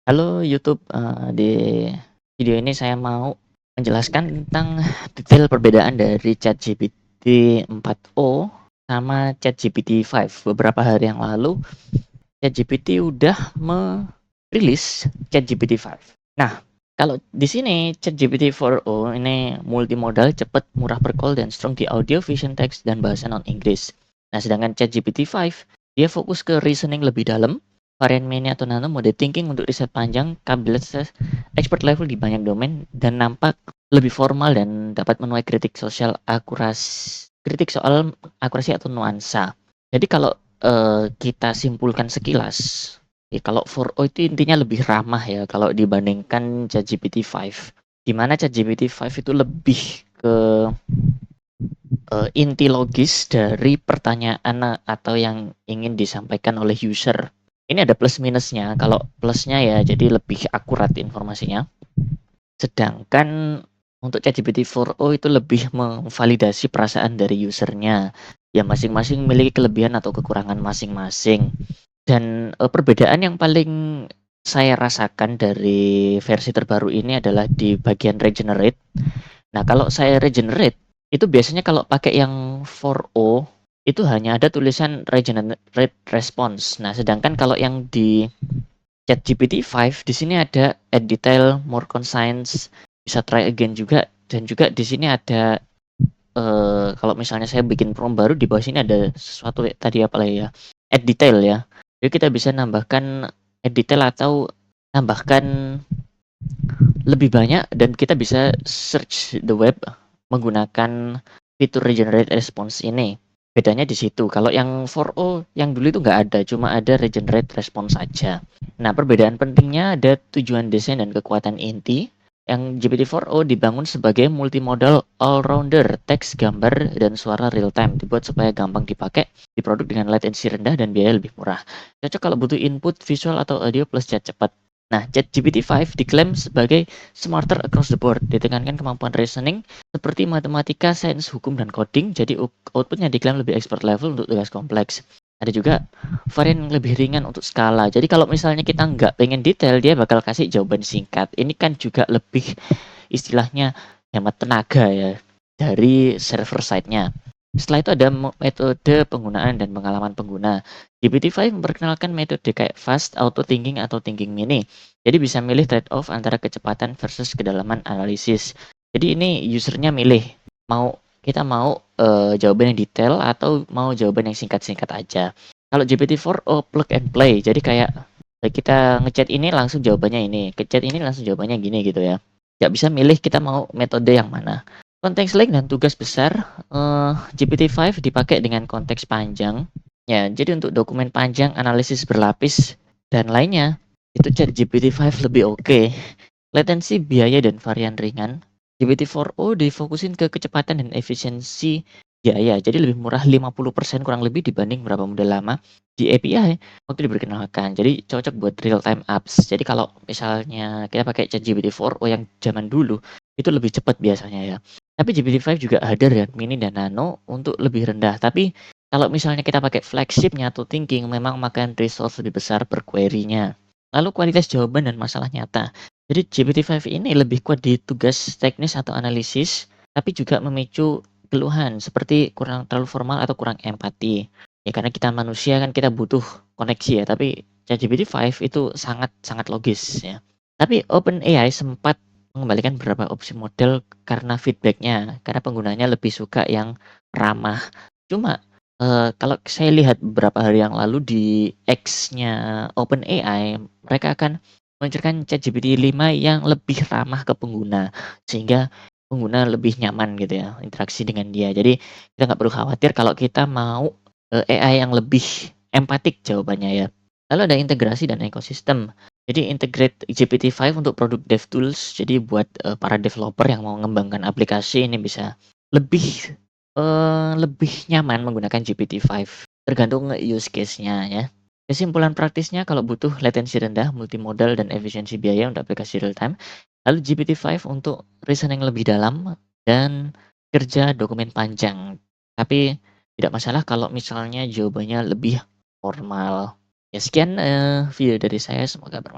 Halo YouTube, di video ini saya mau menjelaskan tentang detail perbedaan dari ChatGPT 4o sama ChatGPT 5. Beberapa hari yang lalu, ChatGPT udah merilis ChatGPT 5. Nah, kalau di sini ChatGPT 4o ini multimodal, cepat, murah per-call, dan strong di audio, vision, text, dan bahasa non-Inggris. Nah, sedangkan ChatGPT 5, dia fokus ke reasoning lebih dalam, varian mini atau nano, mode thinking untuk riset panjang, kapabilitas expert level di banyak domain, dan nampak lebih formal dan dapat menuai kritik soal akurasi atau nuansa. Jadi kalau kita simpulkan sekilas, ya kalau 4o itu intinya lebih ramah ya kalau dibandingkan ChatGPT 5. Di mana ChatGPT 5 itu lebih ke inti logis dari pertanyaan atau yang ingin disampaikan oleh user. Ini ada plus minusnya. Kalau plusnya ya jadi lebih akurat informasinya. Sedangkan untuk ChatGPT 4o itu lebih memvalidasi perasaan dari usernya. Ya masing-masing memiliki kelebihan atau kekurangan masing-masing. Dan perbedaan yang paling saya rasakan dari versi terbaru ini adalah di bagian regenerate. Nah, kalau saya regenerate itu biasanya kalau pakai yang 4o itu hanya ada tulisan regenerate response. Nah, sedangkan kalau yang di ChatGPT 5 di sini ada add detail, more conscience, bisa try again juga, dan juga di sini ada kalau misalnya saya bikin prompt baru di bawah sini ada sesuatu tadi apa lagi ya? Add detail ya. Jadi kita bisa nambahkan add detail atau tambahkan lebih banyak dan kita bisa search the web menggunakan fitur regenerate response ini. Bedanya di situ. Kalau yang 4o yang dulu itu nggak ada, cuma ada regenerate response saja. Nah, perbedaan pentingnya ada tujuan desain dan kekuatan inti. Yang GPT-4o dibangun sebagai multimodal all-rounder, teks, gambar, dan suara real-time. Dibuat supaya gampang dipakai, diproduk dengan latency rendah dan biaya lebih murah. Cocok kalau butuh input visual atau audio plus chat cepat. Nah, ChatGPT 5 diklaim sebagai smarter across the board, ditekankan kemampuan reasoning seperti matematika, sains, hukum, dan coding, jadi outputnya diklaim lebih expert level untuk tugas kompleks. Ada juga varian yang lebih ringan untuk skala. Jadi kalau misalnya kita nggak pengen detail, dia bakal kasih jawaban singkat. Ini kan juga lebih istilahnya hemat tenaga ya dari server side-nya. Setelah itu ada metode penggunaan dan pengalaman pengguna. GPT-5 memperkenalkan metode kayak fast, auto thinking, atau thinking mini. Jadi bisa milih trade-off antara kecepatan versus kedalaman analisis. Jadi ini usernya milih kita mau jawaban yang detail atau mau jawaban yang singkat-singkat aja. Kalau GPT-4o plug and play, jadi kayak kita ngechat ini langsung jawabannya ini, ngechat ini langsung jawabannya gini gitu ya. Nggak bisa milih kita mau metode yang mana. Konteks link dan tugas besar, GPT-5 dipakai dengan konteks panjang. Ya, jadi untuk dokumen panjang, analisis berlapis, dan lainnya, itu ChatGPT 5 lebih oke. Latensi, biaya, dan varian ringan. GPT-4o difokusin ke kecepatan dan efisiensi biaya, jadi lebih murah 50% kurang lebih dibanding beberapa model lama. Di API waktu diperkenalkan, jadi cocok buat real time apps. Jadi kalau misalnya kita pakai ChatGPT 4o yang zaman dulu, itu lebih cepat biasanya ya. Tapi GPT-5 juga hadir ya mini dan nano untuk lebih rendah. Tapi kalau misalnya kita pakai flagshipnya atau thinking, memang makan resource lebih besar per query-nya. Lalu kualitas jawaban dan masalah nyata. Jadi GPT-5 ini lebih kuat di tugas teknis atau analisis, tapi juga memicu keluhan seperti kurang terlalu formal atau kurang empati. Ya karena kita manusia kan kita butuh koneksi ya, tapi ChatGPT 5 itu sangat sangat logis ya. Tapi OpenAI sempat mengembalikan beberapa opsi model karena feedbacknya, karena penggunanya lebih suka yang ramah. Cuma kalau saya lihat beberapa hari yang lalu di X-nya OpenAI, mereka akan meluncurkan ChatGPT 5 yang lebih ramah ke pengguna, sehingga pengguna lebih nyaman gitu ya interaksi dengan dia. Jadi kita nggak perlu khawatir kalau kita mau AI yang lebih empatik jawabannya ya. Lalu ada integrasi dan ekosistem. Jadi integrate GPT-5 untuk produk DevTools, jadi buat para developer yang mau mengembangkan aplikasi ini bisa lebih lebih nyaman menggunakan GPT-5, tergantung use case-nya ya. Kesimpulan praktisnya kalau butuh latensi rendah, multimodal, dan efisiensi biaya untuk aplikasi real time, lalu GPT-5 untuk reasoning lebih dalam dan kerja dokumen panjang. Tapi tidak masalah kalau misalnya jawabannya lebih formal. Ya sekian video dari saya, semoga bermanfaat.